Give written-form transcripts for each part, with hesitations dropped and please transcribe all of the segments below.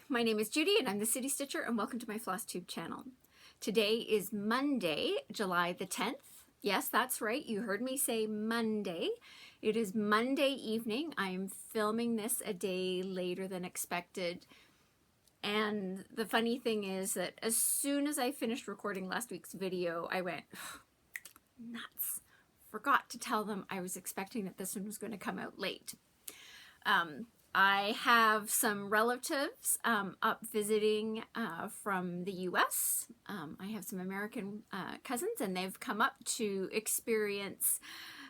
my name is Judy and I'm the City Stitcher, and welcome to my Flosstube channel. Today is Monday, July the 10th. Yes, that's right, you heard me say Monday. It is Monday evening. I'm filming this a day later than expected. And the funny thing is that as soon as I finished recording last week's video, I went, nuts. Forgot to tell them I was expecting that this one was going to come out late. I have some relatives up visiting from the US. I have some American cousins, and they've come up to experience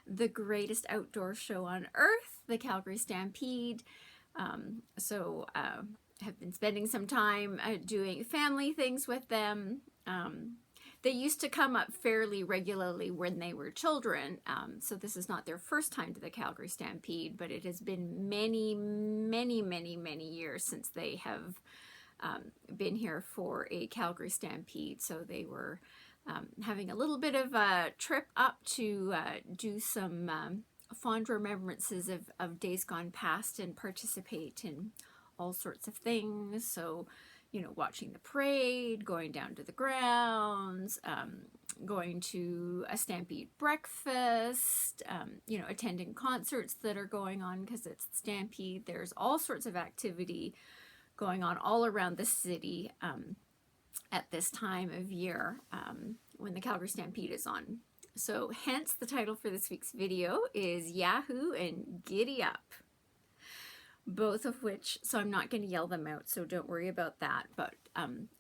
the greatest outdoor show on earth, the Calgary Stampede. So have been spending some time doing family things with them. They used to come up fairly regularly when they were children, so this is not their first time to the Calgary Stampede, but it has been many years since they have been here for a Calgary Stampede. So they were having a little bit of a trip up to do some fond remembrances of days gone past and participate in all sorts of things. So, you know, watching the parade, going down to the grounds, going to a Stampede breakfast, you know, attending concerts that are going on because it's Stampede. There's all sorts of activity going on all around the city at this time of year when the Calgary Stampede is on. So hence the title for this week's video is Yahoo and Giddyup. Both of which, so I'm not going to yell them out, so don't worry about that, but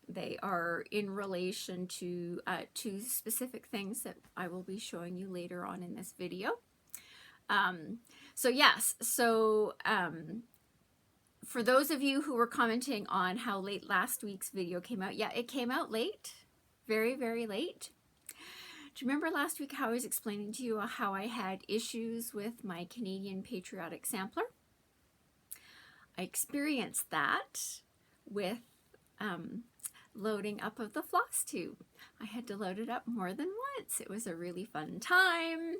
they are in relation to two specific things that I will be showing you later on in this video. So yes, so for those of you who were commenting on how late last week's video came out, yeah, it came out late, very late. Do you remember last week how I was explaining to you how I had issues with my Canadian Patriotic Sampler? I experienced that with loading up of the Flosstube. I had to load it up more than once. It was a really fun time.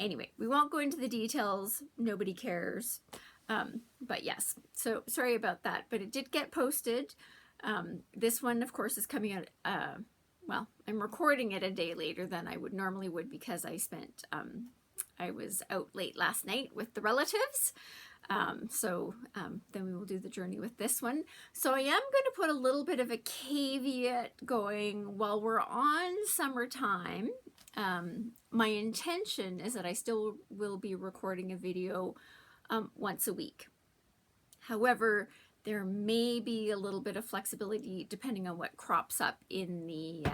Anyway, we won't go into the details. Nobody cares. But yes, so sorry about that. But it did get posted. This one, of course, is coming out. Well, I'm recording it a day later than I would normally because I spent. I was out late last night with the relatives. Then we will do the journey with this one. So I am going to put a little bit of a caveat going while we're on summertime. My intention is that I still will be recording a video once a week. However, there may be a little bit of flexibility depending on what crops up in the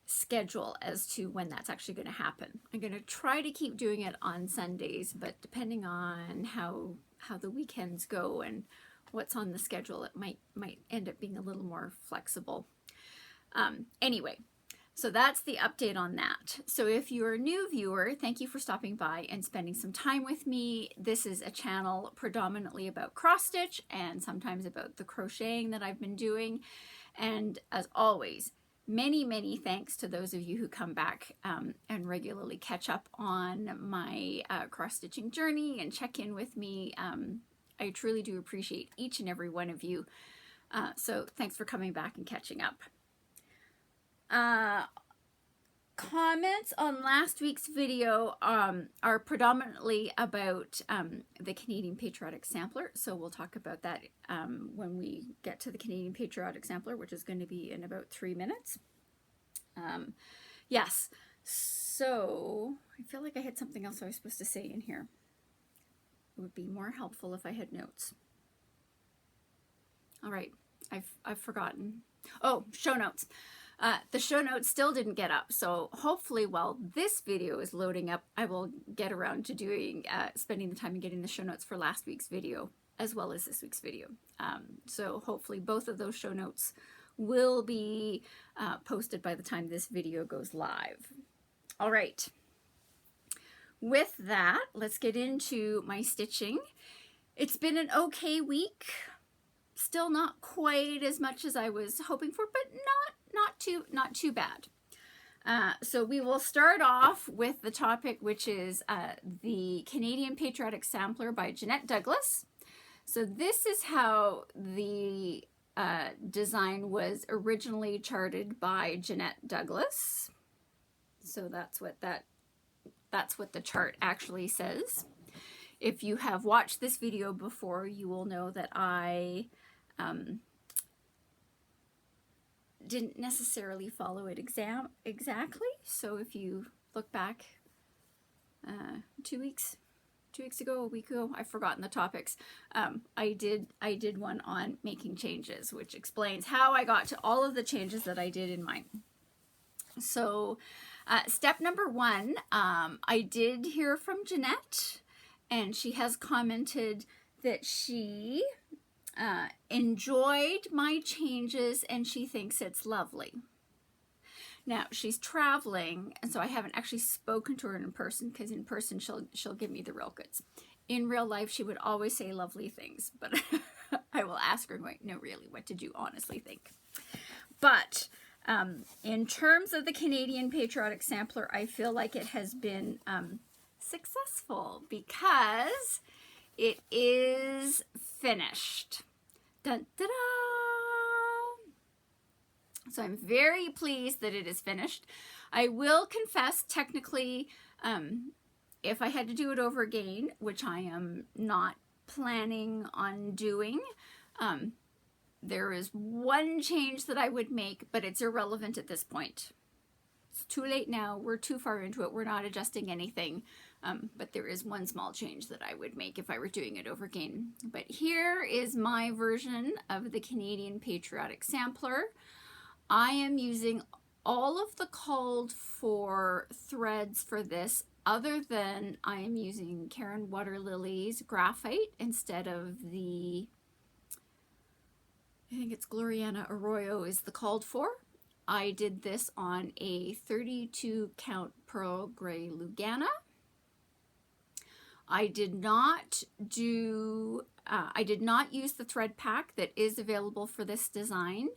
schedule as to when that's actually going to happen. I'm going to try to keep doing it on Sundays, but depending on how the weekends go and what's on the schedule, it might end up being a little more flexible. Anyway, so that's the update on that. So if you're a new viewer, thank you for stopping by and spending some time with me. This is a channel predominantly about cross stitch and sometimes about the crocheting that I've been doing. And as always, many thanks to those of you who come back and regularly catch up on my cross-stitching journey and check in with me. I truly do appreciate each and every one of you. So thanks for coming back and catching up. Comments on last week's video are predominantly about the Canadian Patriotic Sampler, so we'll talk about that when we get to the Canadian Patriotic Sampler, which is going to be in about 3 minutes. Yes, so I feel like I had something else I was supposed to say in here. It would be more helpful if I had notes. All right, I've forgotten. Oh, show notes. The show notes still didn't get up, so hopefully while this video is loading up, I will get around to doing, spending the time and getting the show notes for last week's video, as well as this week's video. So hopefully both of those show notes will be posted by the time this video goes live. All right. With that, let's get into my stitching. It's been an okay week. Still not quite as much as I was hoping for, but not too bad. So we will start off with the topic, which is the Canadian Patriotic Sampler by Jeannette Douglas. So this is how the design was originally charted by Jeannette Douglas. So that's what the chart actually says. If you have watched this video before, you will know that I didn't necessarily follow it exactly. So if you look back 2 weeks ago, a week ago, I've forgotten the topics. I did one on making changes, which explains how I got to all of the changes that I did in mine. So step number 1, I did hear from Jeannette, and she has commented that she enjoyed my changes and she thinks it's lovely. Now, she's traveling, and so I haven't actually spoken to her in person, because in person she'll give me the real goods. In real life, she would always say lovely things, but I will ask her, going, no, really, what did you honestly think? But in terms of the Canadian Patriotic Sampler, I feel like it has been successful because it is finished. Dun, da, da. So I'm very pleased that it is finished. I will confess, technically, if I had to do it over again, which I am not planning on doing, there is one change that I would make, but it's irrelevant at this point. It's too late now. We're too far into it. We're not adjusting anything. But there is one small change that I would make if I were doing it over again. But here is my version of the Canadian Patriotic Sampler. I am using all of the called for threads for this, other than I am using Caron Waterlilies Graphite instead of the, I think it's Gloriana Arroyo is the called for. I did this on a 32 count Pearl Grey Lugana. I did not use the thread pack that is available for this design.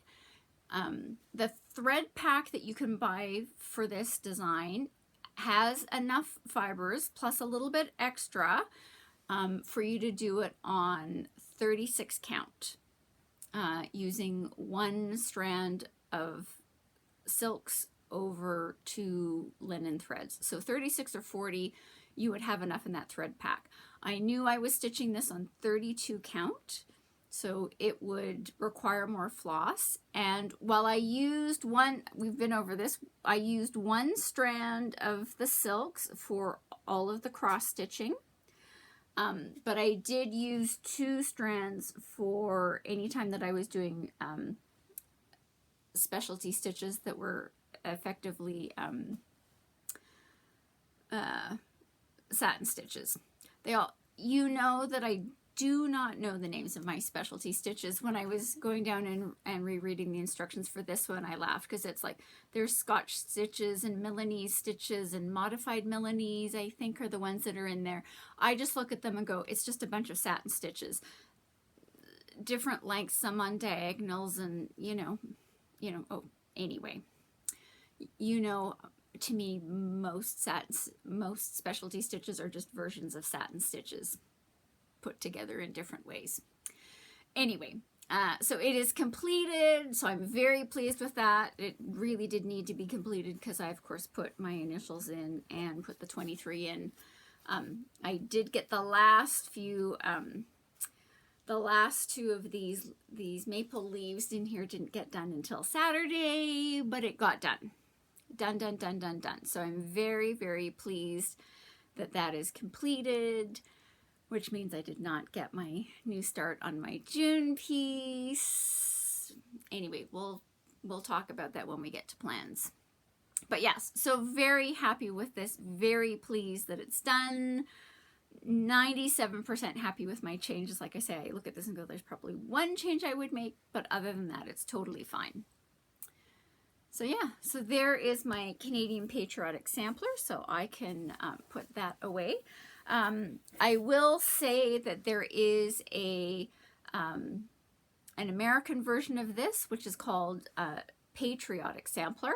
The thread pack that you can buy for this design has enough fibers plus a little bit extra for you to do it on 36 count using one strand of silks over 2 linen threads. So 36 or 40, you would have enough in that thread pack. I knew I was stitching this on 32 count, so it would require more floss. And while I used one, we've been over this, I used one strand of the silks for all of the cross stitching. But I did use 2 strands for any time that I was doing specialty stitches that were effectively satin stitches. You know that I do not know the names of my specialty stitches. When I was going down and rereading the instructions for this one, I laughed because it's like there's Scotch stitches and Milanese stitches and modified Milanese, I think, are the ones that are in there. I just look at them and go, it's just a bunch of satin stitches. Different lengths, some on diagonals, and anyway. To me, most specialty stitches are just versions of satin stitches put together in different ways. Anyway, so it is completed, so I'm very pleased with that. It really did need to be completed because I, of course, put my initials in and put the 23 in. I did get the last few, the last 2 of these maple leaves in here didn't get done until Saturday, but it got done. Done. So I'm very, very pleased that that is completed, which means I did not get my new start on my June piece. Anyway, we'll talk about that when we get to plans. But yes, so very happy with this, very pleased that it's done. 97% happy with my changes. Like I say, I look at this and go, there's probably one change I would make, but other than that, it's totally fine. So yeah, so there is my Canadian Patriotic Sampler, so I can put that away. I will say that there is an American version of this, which is called Patriotic Sampler.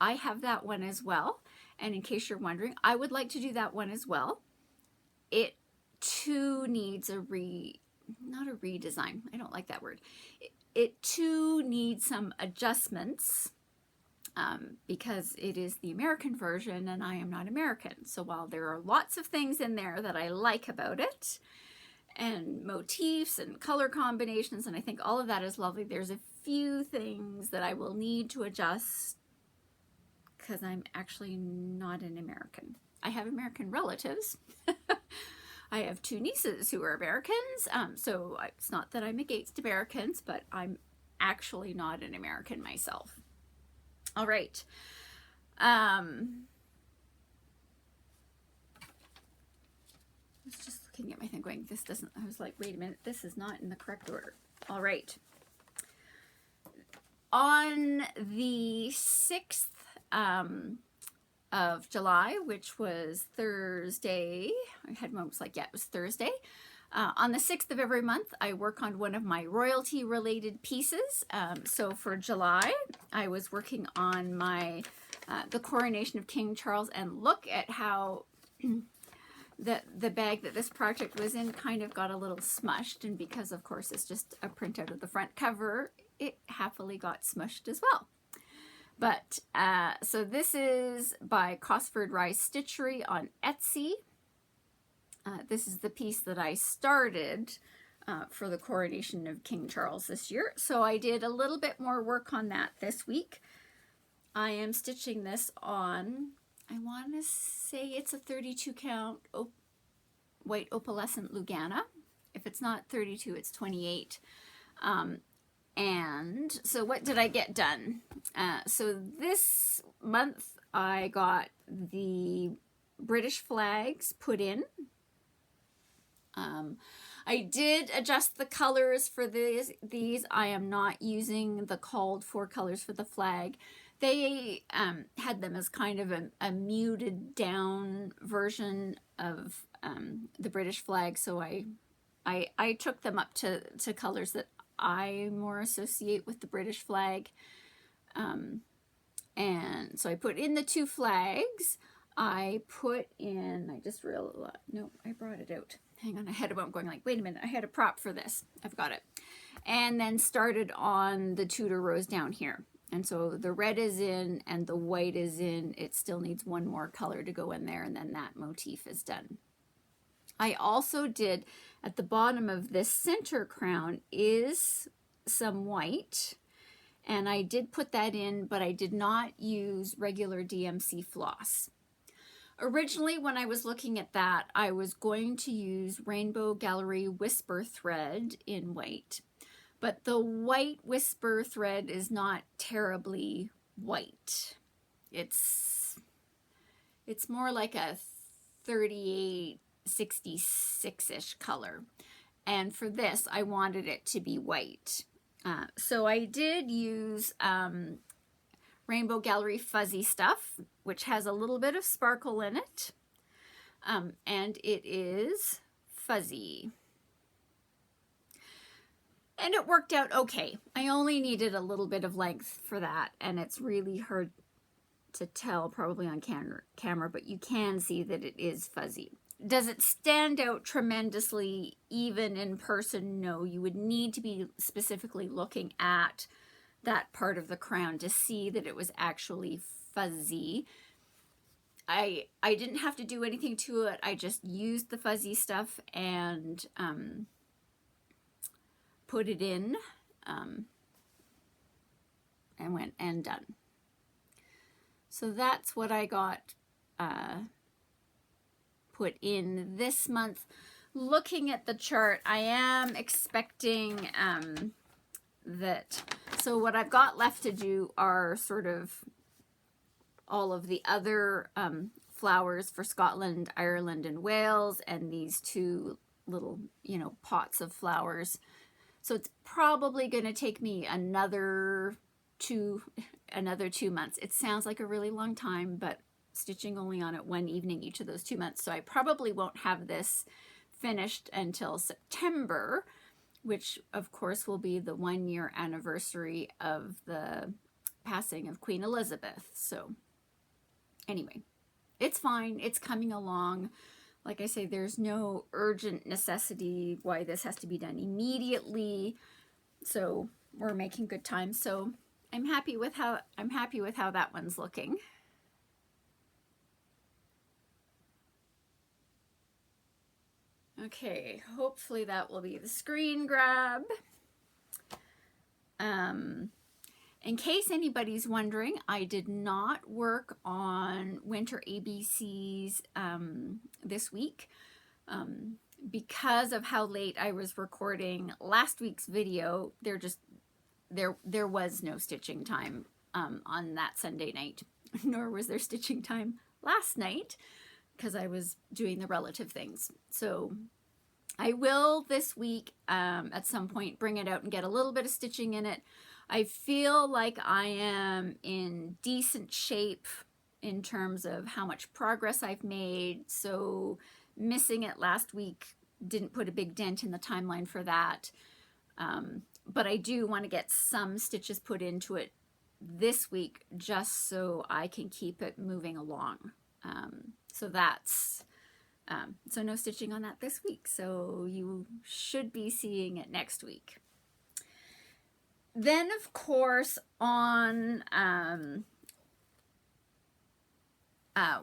I have that one as well, and in case you're wondering, I would like to do that one as well. It too needs a not a redesign, I don't like that word. It too needs some adjustments because it is the American version and I am not American. So while there are lots of things in there that I like about it, and motifs and color combinations, and I think all of that is lovely, there's a few things that I will need to adjust because I'm actually not an American. I have American relatives. I have 2 nieces who are Americans, so it's not that I'm against Americans, but I'm actually not an American myself. All right. I was just looking at my thing going, this doesn't, I was like, wait a minute, this is not in the correct order. All right. On the 6th of July, which was Thursday, I had moments like, yeah, it was Thursday. On the 6th of every month, I work on one of my royalty related pieces. So for July, I was working on my, the coronation of King Charles, and look at how the bag that this project was in kind of got a little smushed, and because of course it's just a printout of the front cover, it happily got smushed as well. But so this is by Cosford Rise Stitchery on Etsy. This is the piece that I started for the coronation of King Charles this year, so I did a little bit more work on that this week. I am stitching this on, I want to say it's a 32 count white opalescent Lugana. If it's not 32, it's 28. And so what did I get done? So this month I got the British flags put in. I did adjust the colors for these. I am not using the called for colors for the flag. They had them as kind of a muted down version of the British flag, so I took them up to colors that I more associate with the British flag. And so I put in the 2 flags. I put in, I just realized, no, I brought it out. Hang on, I had a moment going like, wait a minute, I had a prop for this. I've got it. And then started on the Tudor rows down here. And so the red is in and the white is in. It still needs one more color to go in there, and then that motif is done. I also did, at the bottom of this center crown is some white, and I did put that in, but I did not use regular DMC floss. Originally, when I was looking at that, I was going to use Rainbow Gallery Whisper thread in white, but the white Whisper thread is not terribly white. It's more like a 3866-ish color, and for this I wanted it to be white. So I did use Rainbow Gallery Fuzzy Stuff, which has a little bit of sparkle in it, and it is fuzzy. And it worked out okay. I only needed a little bit of length for that, and it's really hard to tell probably on camera, but you can see that it is fuzzy. Does it stand out tremendously even in person? No, you would need to be specifically looking at that part of the crown to see that it was actually fuzzy. I didn't have to do anything to it. I just used the fuzzy stuff and put it in and went and done. So that's what I got put in this month. Looking at the chart, I am expecting that, so what I've got left to do are sort of all of the other flowers for Scotland, Ireland, and Wales, and these 2 little, pots of flowers. So it's probably going to take me another 2 months. It sounds like a really long time, but stitching only on it one evening each of those 2 months. So I probably won't have this finished until September, which of course will be the 1-year anniversary of the passing of Queen Elizabeth. So anyway, it's fine. It's coming along. like I say, there's no urgent necessity why this has to be done immediately. So we're making good time. So I'm happy with how that one's looking. Okay, hopefully that will be the screen grab. In case anybody's wondering, I did not work on Winter ABCs this week because of how late I was recording last week's video. There was no stitching time on that Sunday night, nor was there stitching time last night because I was doing the relative things. So I will this week at some point bring it out and get a little bit of stitching in it. I feel like I am in decent shape in terms of how much progress I've made. So missing it last week didn't put a big dent in the timeline for that. But I do want to get some stitches put into it this week just so I can keep it moving along. So no stitching on that this week. So you should be seeing it next week. Then, of course, on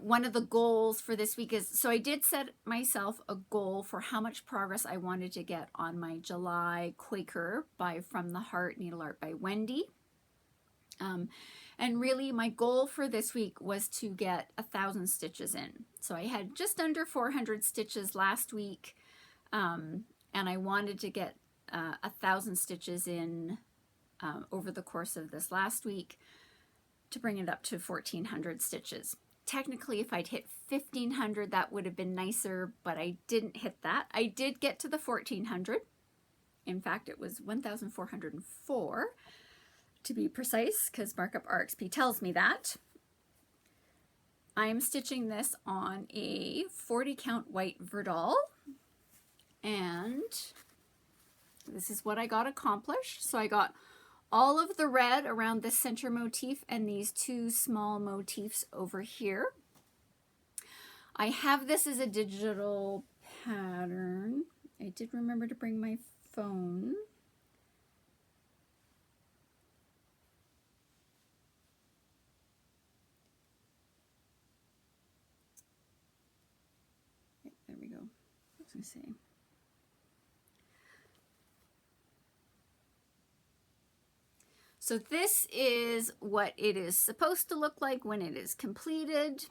one of the goals for this week is, so I did set myself a goal for how much progress I wanted to get on my July Quaker by From the Heart Needleart by Wendy. And really my goal for this week was to get 1,000 stitches in. So I had just under 400 stitches last week, and I wanted to get 1,000 stitches in over the course of this last week to bring it up to 1,400 stitches. Technically, if I'd hit 1,500, that would have been nicer, but I didn't hit that. I did get to the 1,400. In fact, it was 1,404 to be precise, because Markup RXP tells me that. I'm stitching this on a 40 count White Verdal, and this is what I got accomplished. So I got all of the red around the center motif and these two small motifs over here. I have this as a digital pattern. I did remember to bring my phone. There we go. What was I saying? So this is what it is supposed to look like when it is completed.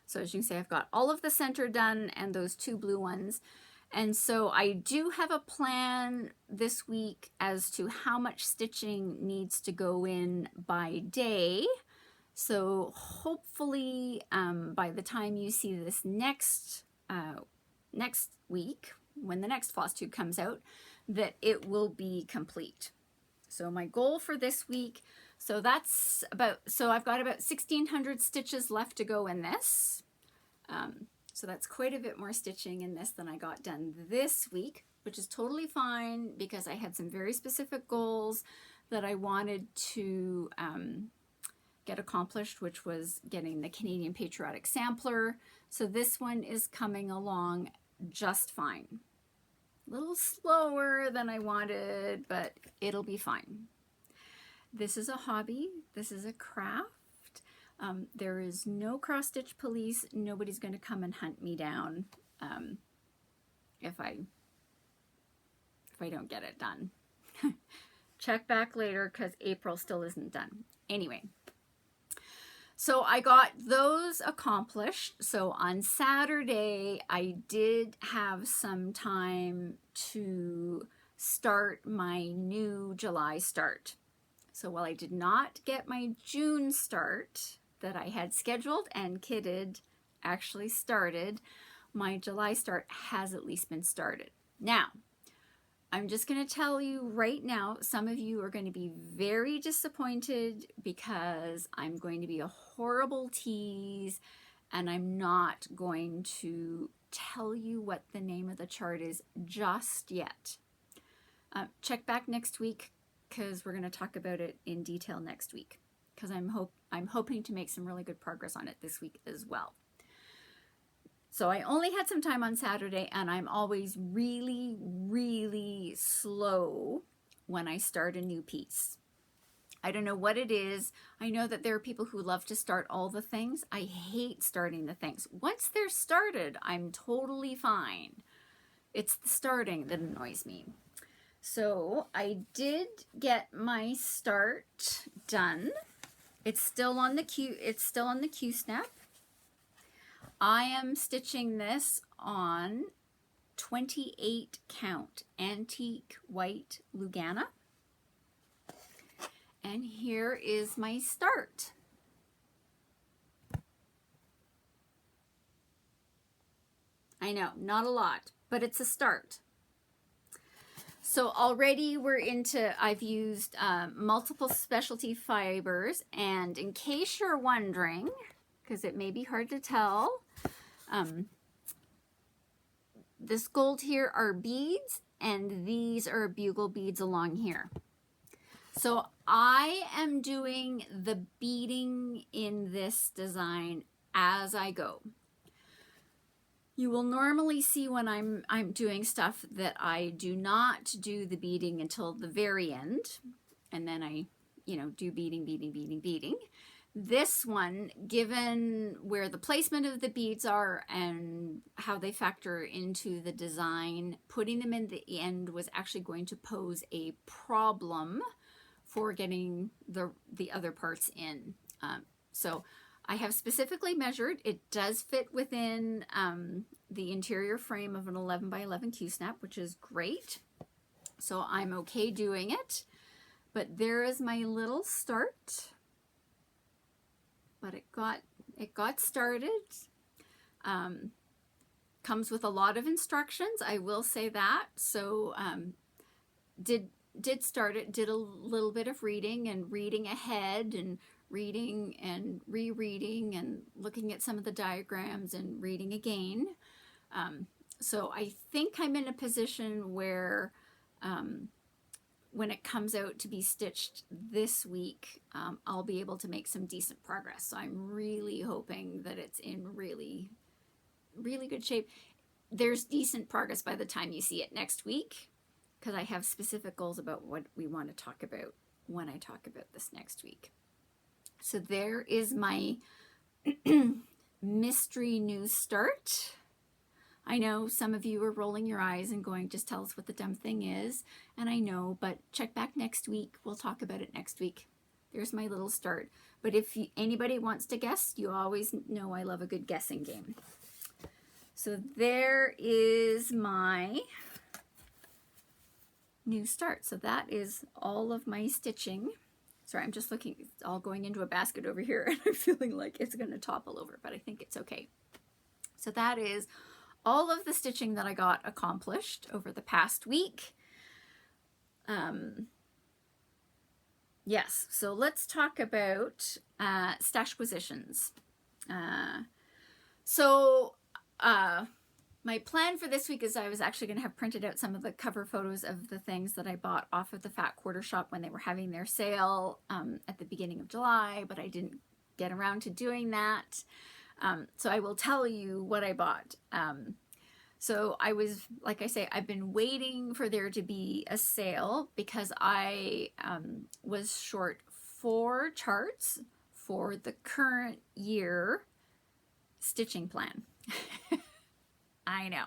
So as you can see, I've got all of the center done and those two blue ones. And so I do have a plan this week as to how much stitching needs to go in by day. So hopefully by the time you see this next week, when the next Flosstube comes out, that it will be complete. So my goal for this week, so I've got about 1,600 stitches left to go in this. So that's quite a bit more stitching in this than I got done this week, which is totally fine because I had some very specific goals that I wanted to get accomplished, which was getting the Canadian Patriotic Sampler. So this one is coming along just fine. A little slower than I wanted, but it'll be fine. This is a hobby. This is a craft. There is no cross-stitch police. Nobody's going to come and hunt me down if I don't get it done. Check back later because April still isn't done. Anyway. So I got those accomplished. So on Saturday, I did have some time to start my new July start. So while I did not get my June start that I had scheduled and kitted actually started, my July start has at least been started. Now, I'm just going to tell you right now, some of you are going to be very disappointed because I'm going to be a horrible tease and I'm not going to tell you what the name of the chart is just yet. Check back next week because we're going to talk about it in detail next week because I'm hoping to make some really good progress on it this week as well. So I only had some time on Saturday, and I'm always really, really slow when I start a new piece. I don't know what it is. I know that there are people who love to start all the things. I hate starting the things. Once they're started, I'm totally fine. It's the starting that annoys me. So I did get my start done. It's still on the Q snap. I am stitching this on 28 count Antique White Lugana. And here is my start. I know, not a lot, but it's a start. So already we're into, I've used multiple specialty fibers, and in case you're wondering, because it may be hard to tell, this gold here are beads, and these are bugle beads along here. So I am doing the beading in this design as I go. You will normally see when I'm doing stuff that I do not do the beading until the very end, and then I, do beading. This one, given where the placement of the beads are and how they factor into the design, putting them in the end was actually going to pose a problem for getting the other parts in. So I have specifically measured. It does fit within the interior frame of an 11 by 11 Q-snap, which is great. So I'm okay doing it. But there is my little start. But it got started. Comes with a lot of instructions, I will say that. So did start it, did a little bit of reading and reading ahead and reading and rereading and looking at some of the diagrams and reading again. So I think I'm in a position where when it comes out to be stitched this week, I'll be able to make some decent progress. So I'm really hoping that it's in really, really good shape. There's decent progress by the time you see it next week, because I have specific goals about what we want to talk about when I talk about this next week. So there is my mystery new start. I know some of you are rolling your eyes and going, just tell us what the dumb thing is. And I know, but check back next week. We'll talk about it next week. There's my little start. But if anybody wants to guess, you always know I love a good guessing game. So there is my new start. So that is all of my stitching. Sorry, I'm just looking, it's all going into a basket over here, and I'm feeling like it's going to topple over, but I think it's okay. So that is all of the stitching that I got accomplished over the past week. Yes, so let's talk about Stashquisitions. My plan for this week is I was actually going to have printed out some of the cover photos of the things that I bought off of the Fat Quarter Shop when they were having their sale at the beginning of July, but I didn't get around to doing that. So I will tell you what I bought. So I was, like I say, I've been waiting for there to be a sale because I was short 4 charts for the current year stitching plan. I know.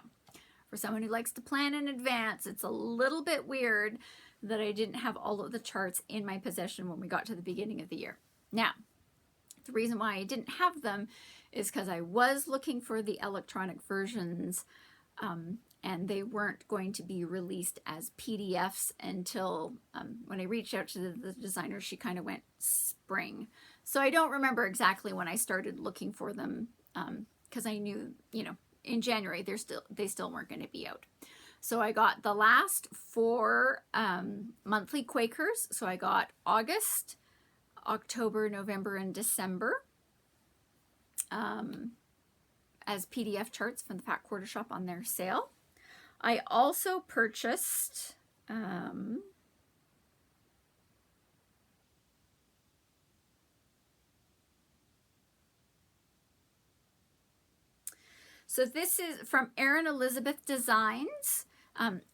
For someone who likes to plan in advance, it's a little bit weird that I didn't have all of the charts in my possession when we got to the beginning of the year. Now, the reason why I didn't have them is because I was looking for the electronic versions, and they weren't going to be released as PDFs until when I reached out to the designer, she kind of went spring. So I don't remember exactly when I started looking for them, because I knew, in January they still weren't going to be out. So I got the last 4 monthly Quakers. So I got August, October, November, and December as PDF charts from the Fat Quarter Shop on their sale. I also purchased So this is from Erin Elizabeth Designs.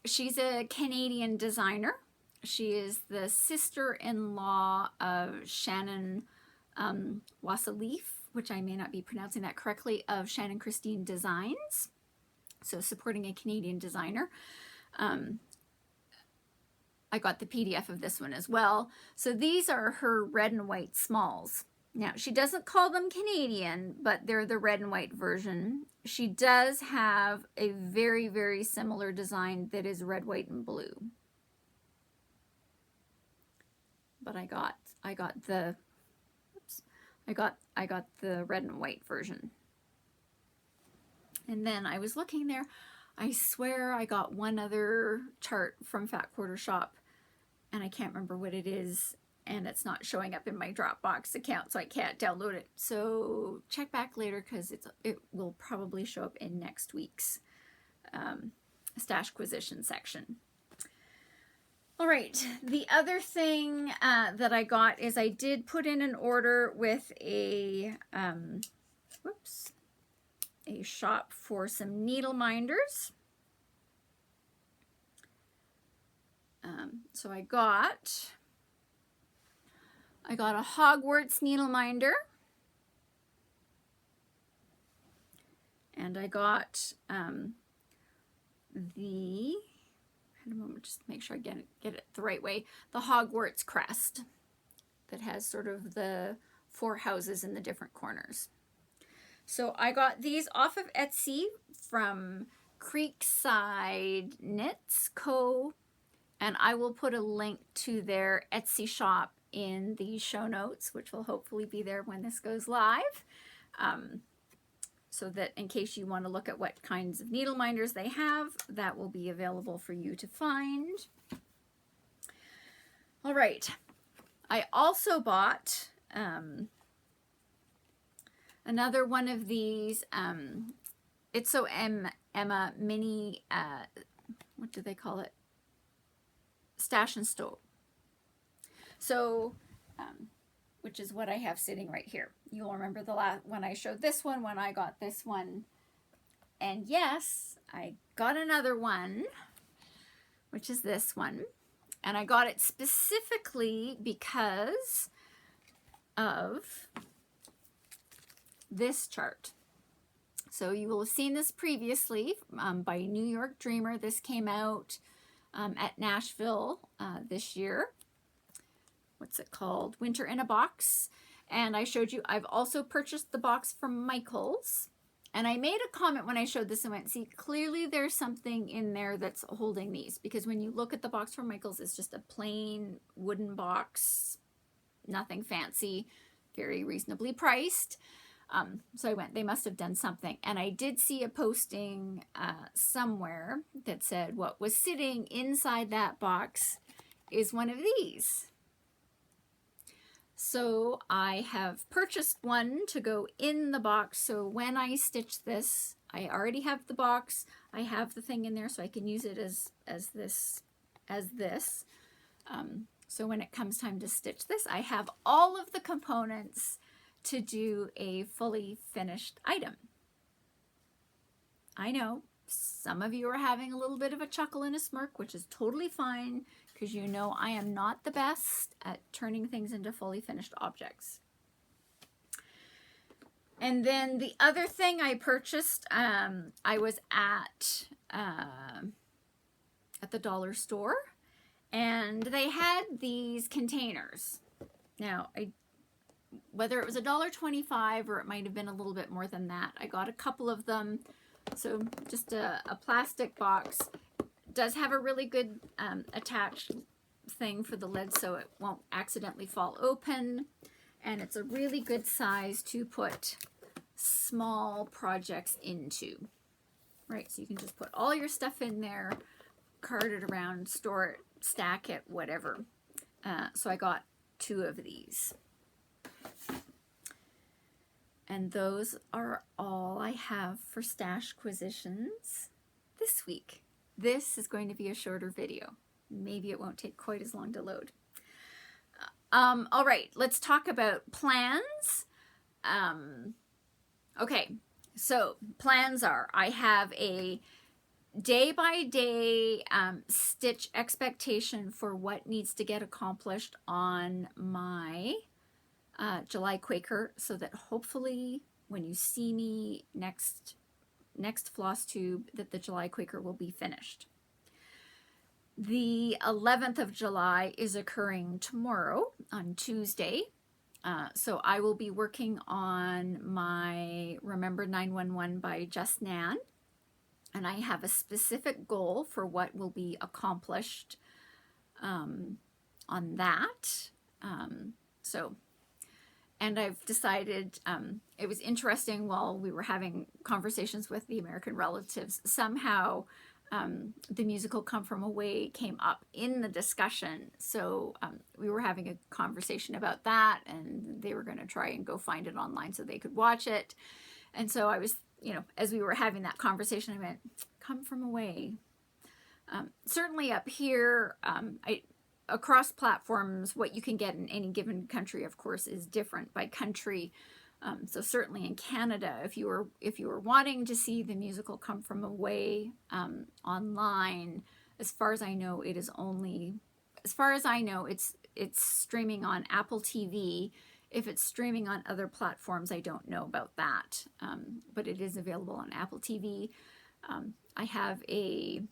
She's a Canadian designer. She is the sister-in-law of Shannon Wassaleaf, which I may not be pronouncing that correctly, of Shannon Christine Designs. So supporting a Canadian designer. I got the PDF of this one as well. So these are her red and white smalls. Now, she doesn't call them Canadian, but they're the red and white version. She does have a very, very similar design that is red, white, and blue. But I got the red and white version. And then I was looking there. I swear I got one other chart from Fat Quarter Shop, and I can't remember what it is, and it's not showing up in my Dropbox account, so I can't download it. So check back later, because it will probably show up in next week's Stashquisition section. All right, the other thing that I got is I did put in an order with a shop for some needle minders. So I got a Hogwarts needle minder, and I got just make sure I get it the right way, the Hogwarts crest that has sort of the 4 houses in the different corners. So I got these off of Etsy from Creekside Knits Co. And I will put a link to their Etsy shop in the show notes, which will hopefully be there when this goes live. So that in case you want to look at what kinds of needle minders they have, that will be available for you to find. All right. I also bought another one of these It's So Emma mini, what do they call it? Stash and Stow. So, which is what I have sitting right here. You'll remember the last when I showed this one, when I got this one. And yes, I got another one, which is this one. And I got it specifically because of this chart. So you will have seen this previously by New York Dreamer. This came out at Nashville this year. What's it called? Winter in a Box. And I showed you, I've also purchased the box from Michael's. And I made a comment when I showed this and went, see, clearly there's something in there that's holding these. Because when you look at the box from Michael's, it's just a plain wooden box, nothing fancy, very reasonably priced. So I went, they must have done something. And I did see a posting somewhere that said what was sitting inside that box is one of these. So I have purchased one to go in the box. So when I stitch this, I already have the box. I have the thing in there so I can use it as this. So when it comes time to stitch this, I have all of the components to do a fully finished item. I know some of you are having a little bit of a chuckle and a smirk, which is totally fine, because you know I am not the best at turning things into fully finished objects. And then the other thing I purchased, I was at the dollar store, and they had these containers. Now, whether it was $1.25 or it might have been a little bit more than that, I got a couple of them. So just a plastic box. Does have a really good attached thing for the lid so it won't accidentally fall open, and it's a really good size to put small projects into, right? So you can just put all your stuff in there, cart it around, store it, stack it, whatever. So I got 2 of these, and those are all I have for Stashquisitions this week. This is going to be a shorter video. Maybe it won't take quite as long to load. All right, let's talk about plans. Okay, So plans are, I have a day-by-day stitch expectation for what needs to get accomplished on my July Quaker, so that hopefully when you see me next Flosstube, that the July Quaker will be finished. The 11th of July is occurring tomorrow on Tuesday. So I will be working on my Remember 911 by Just Nan, and I have a specific goal for what will be accomplished on that. And I've decided, it was interesting while we were having conversations with the American relatives, somehow the musical Come From Away came up in the discussion. So we were having a conversation about that, and they were going to try and go find it online so they could watch it. And so I was, as we were having that conversation, I went, Come From Away. Certainly up here, across platforms, what you can get in any given country, of course, is different by country. So certainly in Canada, if you were wanting to see the musical Come From Away online, as far as I know, it's streaming on Apple TV. If it's streaming on other platforms, I don't know about that, but it is available on Apple TV. I have a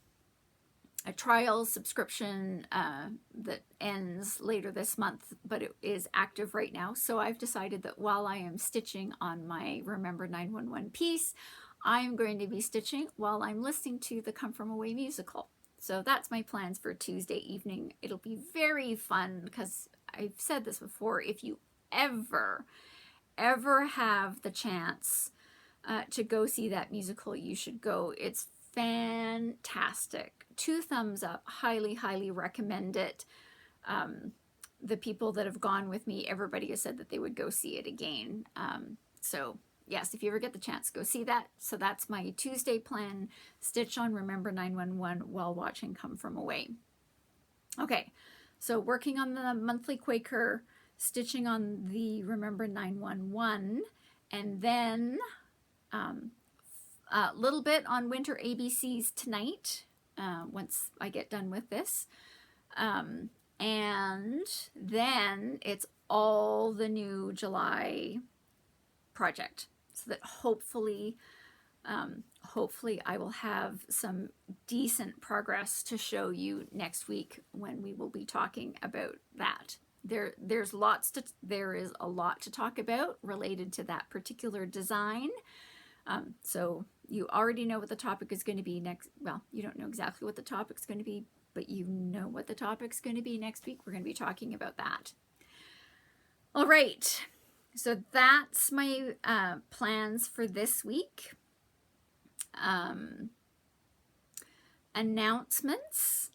trial subscription that ends later this month, but it is active right now. So I've decided that while I am stitching on my Remember 911 piece, I'm going to be stitching while I'm listening to the Come From Away musical. So that's my plans for Tuesday evening. It'll be very fun because I've said this before, if you ever have the chance to go see that musical, you should go. It's fantastic. 2 thumbs up. Highly recommend it. The people that have gone with me, everybody has said that they would go see it again. So yes, if you ever get the chance, go see that. So that's my Tuesday plan. Stitch on Remember 911 while watching Come From Away. Okay, so working on the monthly Quaker, stitching on the Remember 911, and then a little bit on Winter ABCs tonight, once I get done with this. And then it's all the new July project, so that hopefully I will have some decent progress to show you next week when we will be talking about that. There is a lot to talk about related to that particular design. So you already know what the topic is going to be next. Well, you don't know exactly what the topic's going to be, but you know what the topic's going to be next week. We're going to be talking about that. All right. So that's my plans for this week. Announcements.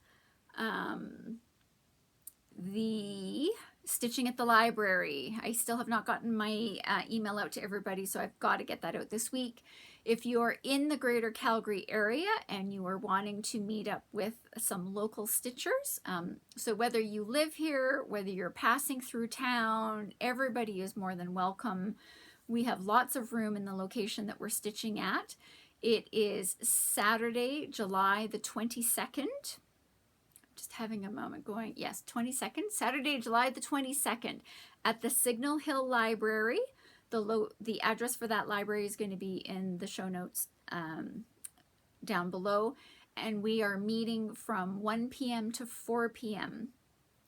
The stitching at the library. I still have not gotten my email out to everybody, so I've got to get that out this week. If you're in the greater Calgary area and you are wanting to meet up with some local stitchers, so whether you live here, whether you're passing through town, everybody is more than welcome. We have lots of room in the location that we're stitching at. It is Saturday, July the 22nd. Just having a moment going. Yes, 22nd, Saturday, July the 22nd at the Signal Hill Library. The address for that library is going to be in the show notes down below. And we are meeting from 1 p.m. to 4 p.m.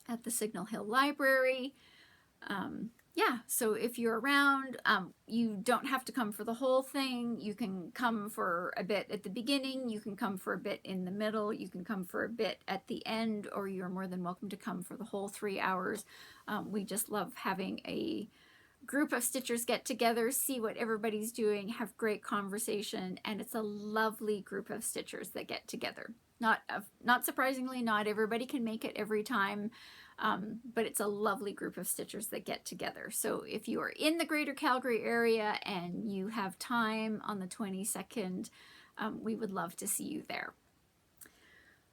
at the Signal Hill Library. Yeah, so if you're around, you don't have to come for the whole thing. You can come for a bit at the beginning, you can come for a bit in the middle, you can come for a bit at the end, or you're more than welcome to come for the whole 3 hours. We just love having a group of stitchers get together, see what everybody's doing, have great conversation, and it's a lovely group of stitchers that get together. Not surprisingly, not everybody can make it every time. But it's a lovely group of stitchers that get together. So if you are in the greater Calgary area and you have time on the 22nd, we would love to see you there.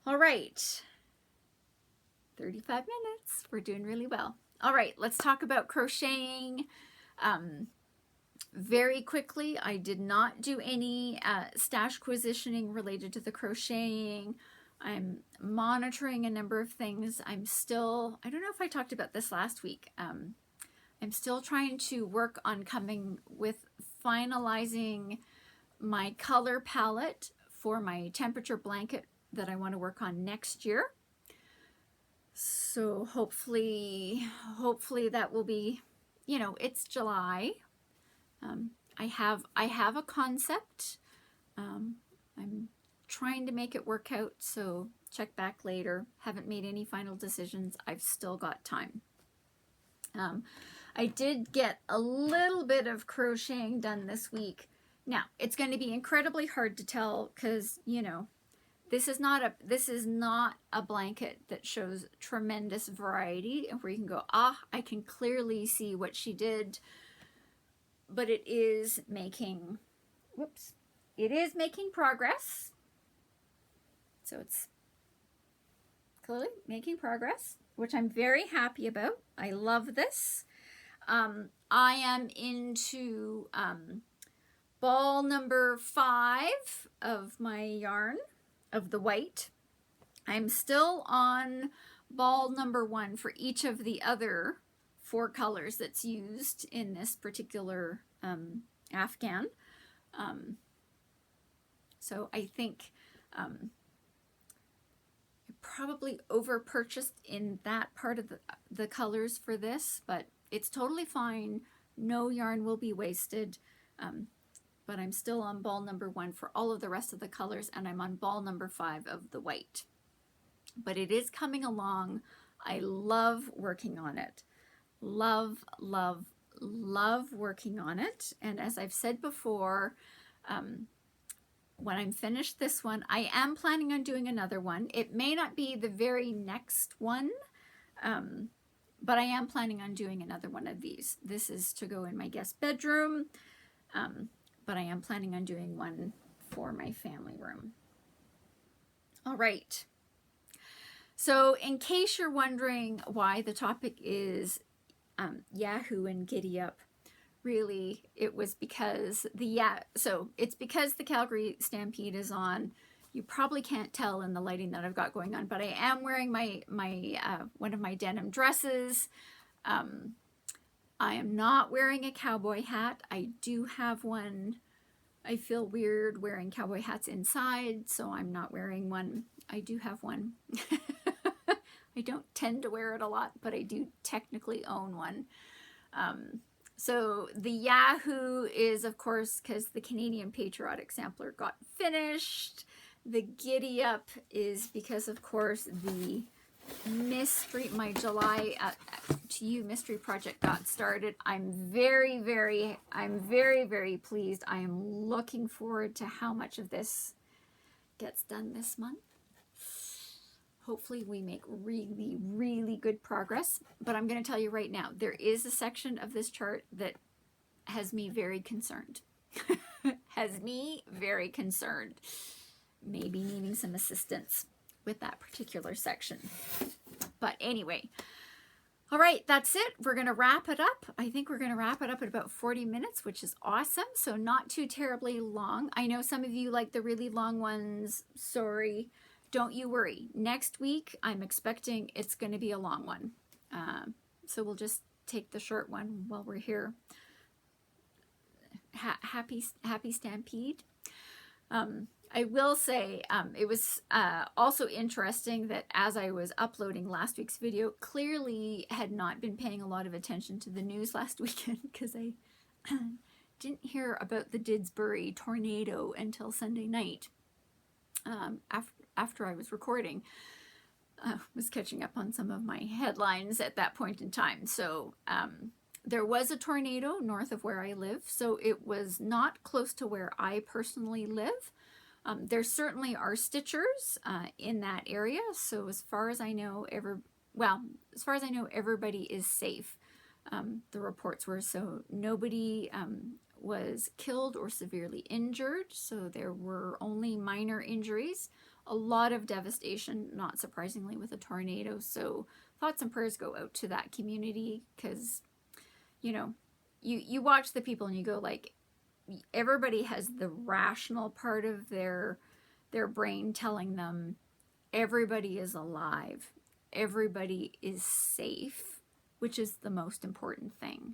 All right, 35 minutes. We're doing really well. All right, let's talk about crocheting. very quickly. I did not do any Stashquisitioning related to the crocheting. I'm monitoring a number of things. I'm still, I don't know if I talked about this last week. I'm still trying to work on coming with finalizing my color palette for my temperature blanket that I want to work on next year. So hopefully that will be, you know, it's July. I have a concept. I'm trying to make it work out, so check back later. Haven't made any final decisions. I've still got time. I did get a little bit of crocheting done this week. Now, it's going to be incredibly hard to tell because, you know, this is not a blanket that shows tremendous variety and where you can go, ah, I can clearly see what she did, but it is making, whoops, it is making progress. So it's clearly making progress, which I'm very happy about. I love this. I am into ball number 5 of my yarn of the white. I'm still on ball number 1 for each of the other 4 colors that's used in this particular Afghan. So I think I probably over purchased in that part of the colors for this, but it's totally fine. No yarn will be wasted. But I'm still on ball number 1 for all of the rest of the colors, and I'm on ball number 5 of the white. But it is coming along. I love working on it. Love, love, love working on it. And as I've said before, when I'm finished this one, I am planning on doing another one. It may not be the very next one, but I am planning on doing another one of these. This is to go in my guest bedroom. But I am planning on doing one for my family room. All right. So in case you're wondering why the topic is Yahoo and Giddyup, really it was because it's because the Calgary Stampede is on. You probably can't tell in the lighting that I've got going on, but I am wearing my one of my denim dresses. I am not wearing a cowboy hat. I do have one. I feel weird wearing cowboy hats inside, so I'm not wearing one. I do have one. I don't tend to wear it a lot, but I do technically own one. So the Yahoo is, of course, because the Canadian Patriotic Sampler got finished. The Giddyup is because, of course, the mystery, my July to You mystery project got started. I'm very, very pleased. I am looking forward to how much of this gets done this month. Hopefully we make really, really good progress. But I'm going to tell you right now, there is a section of this chart that has me very concerned. Has me very concerned. Maybe needing some assistance with that particular section. But anyway, all right, that's it. We're going to wrap it up. I think we're going to wrap it up at about 40 minutes, which is awesome. So not too terribly long. I know some of you like the really long ones. Sorry. Don't you worry. Next week, I'm expecting it's going to be a long one. So we'll just take the short one while we're here. Happy Stampede. I will say it was also interesting that as I was uploading last week's video, clearly had not been paying a lot of attention to the news last weekend because I didn't hear about the Didsbury tornado until Sunday night after I was recording. Was catching up on some of my headlines at that point in time. So there was a tornado north of where I live, so it was not close to where I personally live. There certainly are stitchers in that area, so as far as I know, everybody is safe. The reports were so nobody was killed or severely injured, so there were only minor injuries. A lot of devastation, not surprisingly, with a tornado. So thoughts and prayers go out to that community because, you know, you watch the people and you go like, everybody has the rational part of their brain telling them everybody is alive, everybody is safe, which is the most important thing.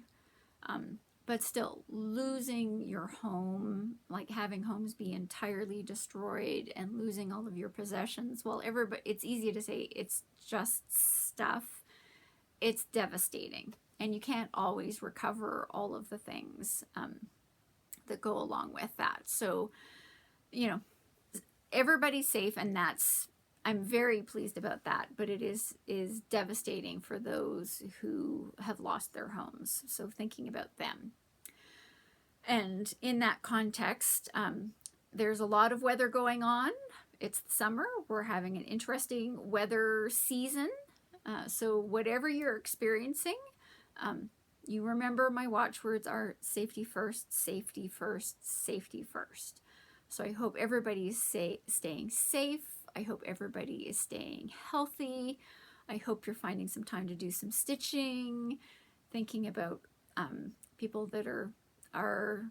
But still, losing your home, like having homes be entirely destroyed and losing all of your possessions, well, everybody, it's easy to say it's just stuff. It's devastating, and you can't always recover all of the things that go along with that. So, you know, everybody's safe, and I'm very pleased about that, but it is devastating for those who have lost their homes. So thinking about them. And in that context, there's a lot of weather going on. It's the summer. We're having an interesting weather season. So whatever you're experiencing, you remember my watchwords are safety first, safety first, safety first. So I hope everybody's staying safe. I hope everybody is staying healthy. I hope you're finding some time to do some stitching, thinking about people that are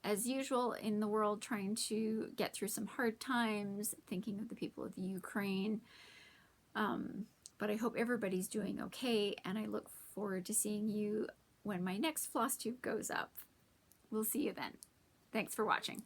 as usual in the world trying to get through some hard times, thinking of the people of the Ukraine. But I hope everybody's doing okay, and I look forward to seeing you when my next Flosstube goes up. We'll see you then. Thanks for watching.